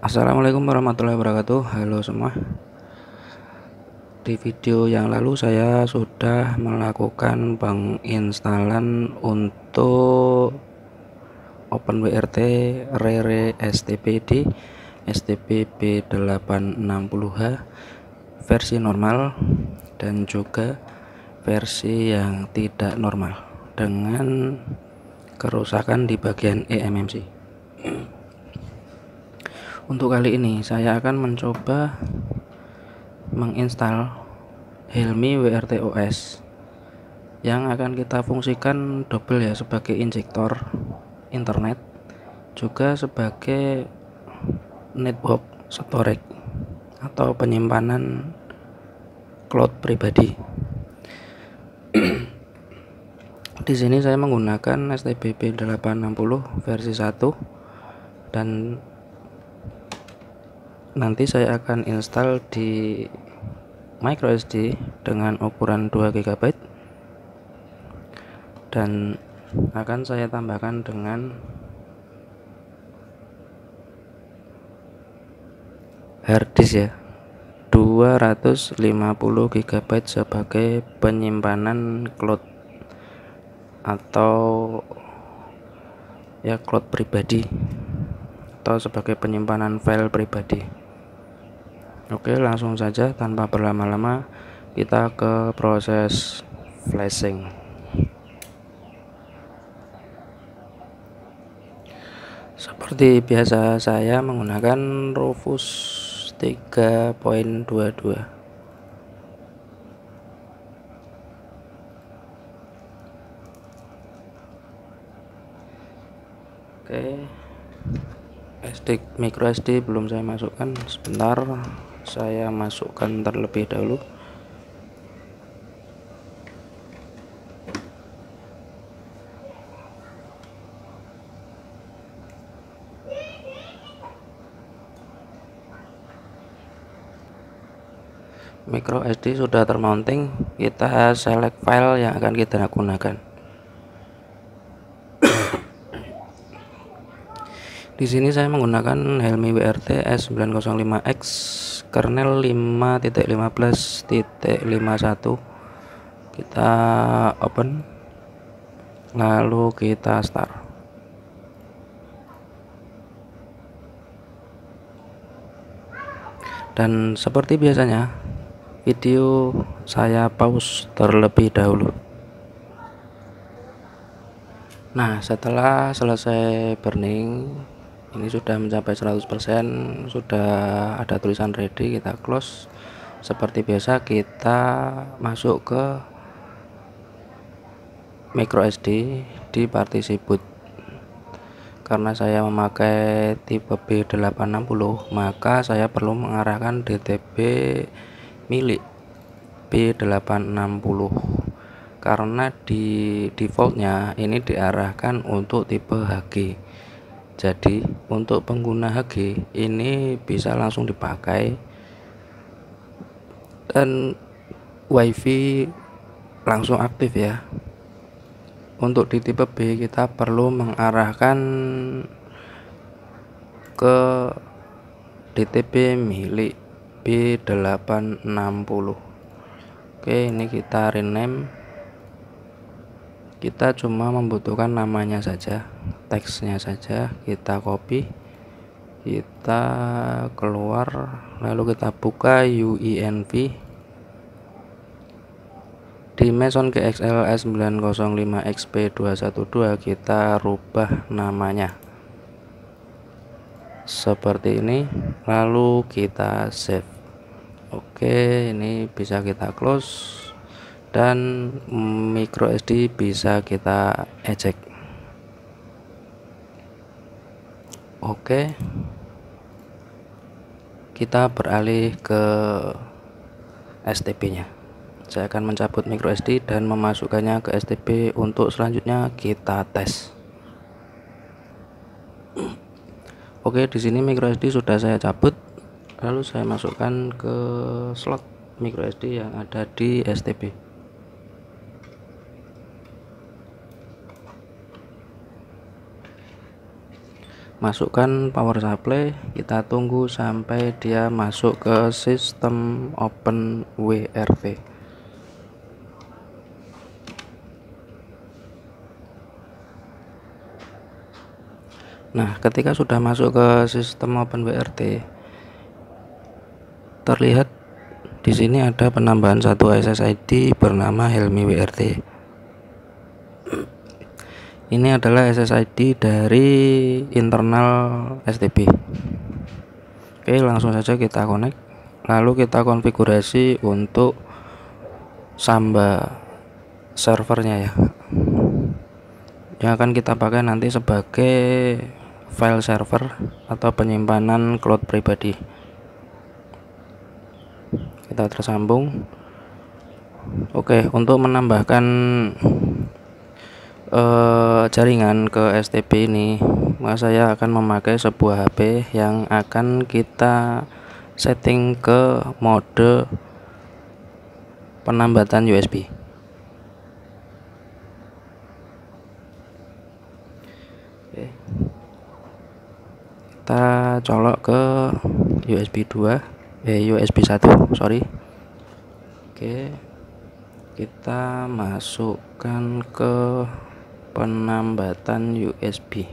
Assalamualaikum warahmatullahi wabarakatuh. Halo semua. Di video yang lalu saya sudah melakukan penginstalan untuk OpenWRT Rere STPD STP B860H versi normal dan juga versi yang tidak normal dengan kerusakan di bagian eMMC. Untuk kali ini saya akan mencoba menginstal Helmi WRT OS yang akan kita fungsikan double ya, sebagai injektor internet juga sebagai network storage atau penyimpanan cloud pribadi. Di sini saya menggunakan STPB 860 versi 1 dan nanti saya akan install di microSD dengan ukuran 2 GB dan akan saya tambahkan dengan harddisk ya, 250 GB sebagai penyimpanan cloud atau ya cloud pribadi atau sebagai penyimpanan file pribadi. Oke, langsung saja tanpa berlama-lama kita ke proses flashing. Seperti biasa saya menggunakan Rufus 3.22. Oke, micro SD belum saya masukkan, sebentar saya masukkan terlebih dahulu. Micro SD sudah termounting, kita select file yang akan kita gunakan. Di sini saya menggunakan Helmi WRT S905X kernel 5.15.51. Kita open lalu kita start. Dan seperti biasanya video saya pause terlebih dahulu. Nah, setelah selesai burning, ini sudah mencapai 100%, sudah ada tulisan ready, kita close. Seperti biasa kita masuk ke micro SD di partisi boot. Karena saya memakai tipe B860, maka saya perlu mengarahkan DTB milik B860 karena di defaultnya ini diarahkan untuk tipe HG. Jadi untuk pengguna HG ini bisa langsung dipakai dan WiFi langsung aktif ya. Untuk di tipe B kita perlu mengarahkan ke DTB milik B860. Oke, ini kita rename. Kita cuma membutuhkan namanya saja, teksnya saja, kita copy, kita keluar, lalu kita buka UENV di Meson GXL S905XP212, kita rubah namanya seperti ini, lalu kita save. Oke, ini bisa kita close dan micro SD bisa kita eject. Oke, kita beralih ke STP nya. Saya akan mencabut micro SD dan memasukkannya ke STP untuk selanjutnya kita tes. Oke, di sini micro SD sudah saya cabut, lalu saya masukkan ke slot micro SD yang ada di STP. masukkan power supply, kita tunggu sampai dia masuk ke sistem open WRT. Nah, ketika sudah masuk ke sistem open WRT, terlihat di sini ada penambahan satu SSID bernama Helmi WRT. Ini adalah SSID dari internal STB. Oke, langsung saja kita connect, lalu kita konfigurasi untuk Samba servernya ya, yang akan kita pakai nanti sebagai file server atau penyimpanan cloud pribadi. Kita tersambung. Oke, untuk menambahkan jaringan ke STB ini, maka saya akan memakai sebuah HP yang akan kita setting ke mode penambatan USB. Oke. Kita colok ke USB 1, sorry. Oke, kita masukkan ke penambatan USB.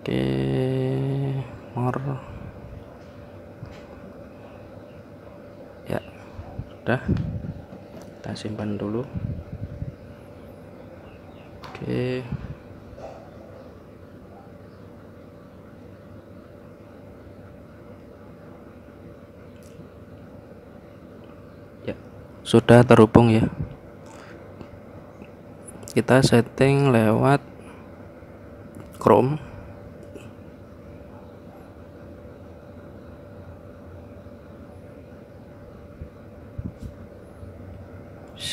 Oke, more ya, sudah, kita simpan dulu. Oke, ya, sudah terhubung ya. Kita setting lewat Chrome.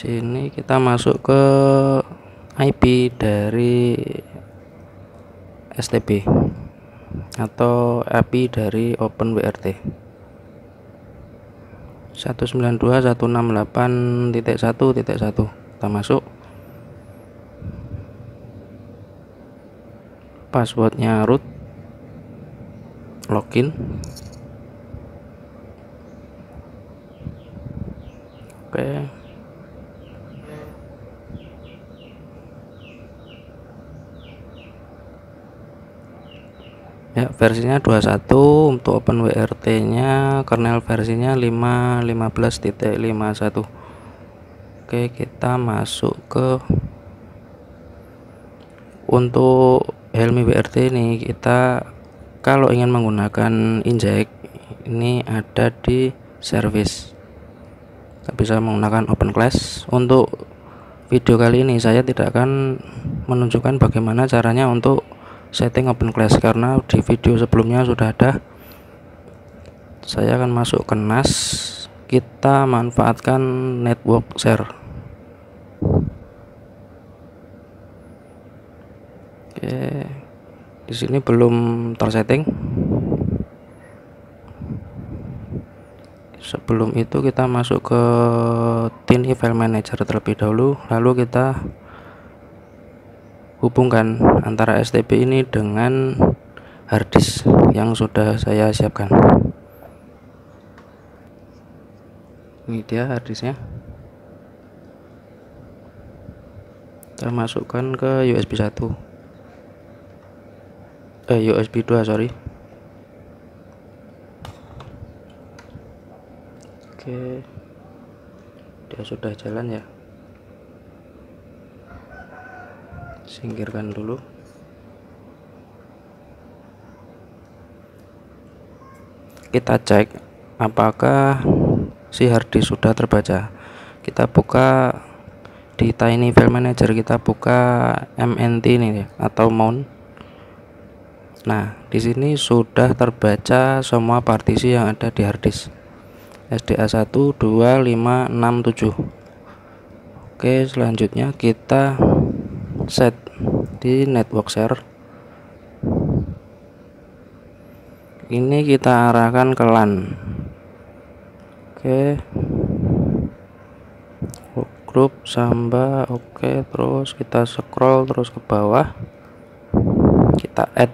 Sini kita masuk ke IP dari STB atau API dari OpenWRT 192.168.1.1. Kita masuk, passwordnya root, login. Oke, ya, versinya 21. Untuk OpenWRT nya kernel versinya 5.15.51. Oke, kita masuk ke untuk Helmi WRT ini. Kita kalau ingin menggunakan inject ini ada di service, kita bisa menggunakan open class. Untuk video kali ini saya tidak akan menunjukkan bagaimana caranya untuk setting open class, karena di video sebelumnya sudah ada. Saya akan masuk ke NAS, kita manfaatkan network share. Oke, di sini belum tersetting. Sebelum itu kita masuk ke Tiny File Manager terlebih dahulu, lalu kita hubungkan antara STB ini dengan harddisk yang sudah saya siapkan. Ini dia harddisknya. Kita masukkan ke USB 1, USB 2, sorry. Oke, dia sudah jalan ya. Singkirkan dulu. Kita cek apakah si harddisk sudah terbaca. Kita buka di Tiny File Manager, kita buka MNT ini ya, atau mount. Nah, di sini sudah terbaca semua partisi yang ada di harddisk. SDA 1, 2, 5, 6, 7. Oke, selanjutnya kita set di network share. Ini kita arahkan ke LAN. Oke, grup Samba. Oke, terus kita scroll terus ke bawah, kita add.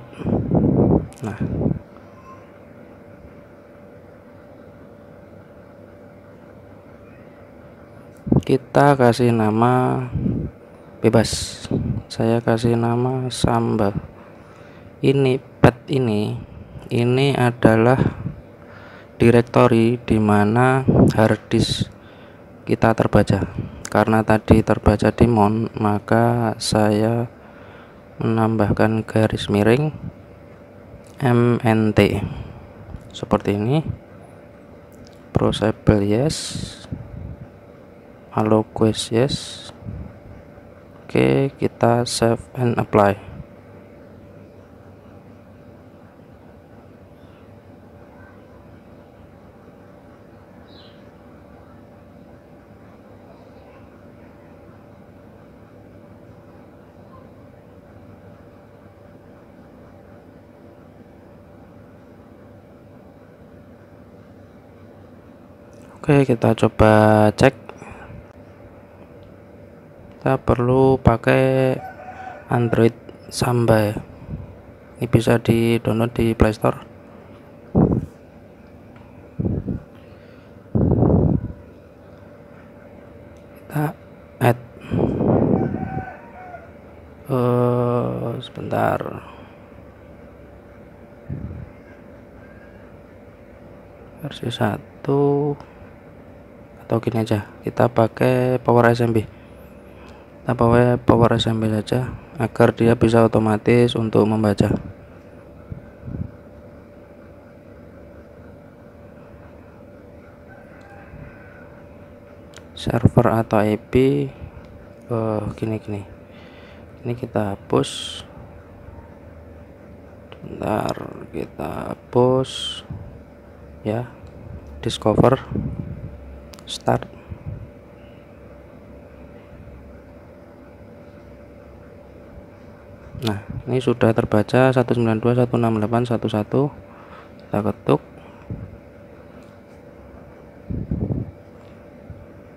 Nah, kita kasih nama bebas, saya kasih nama Samba. Ini pet ini adalah direktori di mana harddisk kita terbaca. Karena tadi terbaca di mount, maka saya menambahkan garis miring mnt seperti ini. Prosable yes, allow quest yes. Oke, kita save and apply. Oke, kita coba cek. Kita perlu pakai Android Samba ya. Ini bisa di download di Play Store. Kita add sebentar. Versi 1 atau gini aja, kita pakai Power SMB. Kita pakai Power SMB saja agar dia bisa otomatis untuk membaca. Server atau IP gini ini kita hapus. Bentar, kita hapus ya. Discover, start. Nah, ini sudah terbaca 192.168.11. Kita ketuk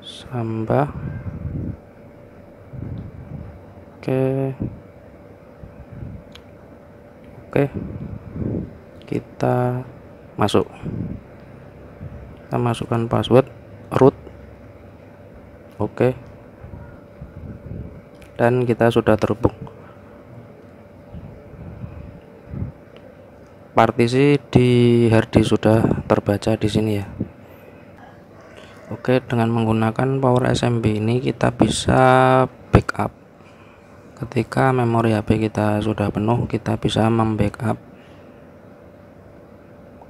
Samba. Oke, kita masuk. Kita masukkan password root. Oke, dan kita sudah terhubung. Partisi di harddisk sudah terbaca di sini ya. Oke, dengan menggunakan Power SMB ini kita bisa backup. Ketika memori HP kita sudah penuh, kita bisa membackup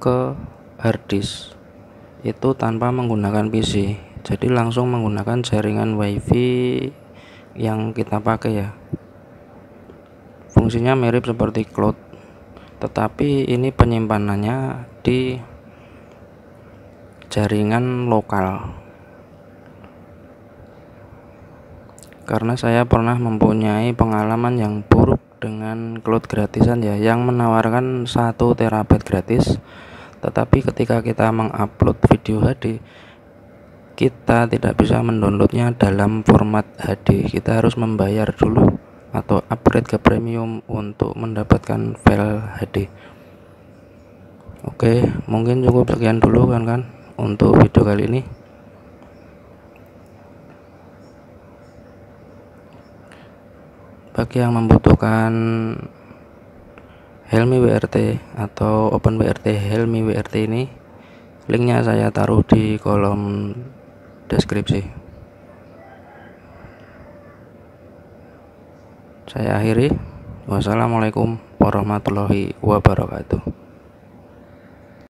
ke harddisk itu tanpa menggunakan PC. Jadi langsung menggunakan jaringan WiFi yang kita pakai ya. Fungsinya mirip seperti cloud, tetapi ini penyimpanannya di jaringan lokal. Karena saya pernah mempunyai pengalaman yang buruk dengan cloud gratisan ya, yang menawarkan 1 TB gratis, tetapi ketika kita mengupload video HD, kita tidak bisa mendownloadnya dalam format HD. Kita harus membayar dulu atau upgrade ke premium untuk mendapatkan file HD. Oke, mungkin cukup sekian dulu kan untuk video kali ini. Bagi yang membutuhkan Helmi WRT atau OpenWRT Helmi WRT ini, linknya saya taruh di kolom deskripsi. Saya akhiri. Wassalamualaikum warahmatullahi wabarakatuh.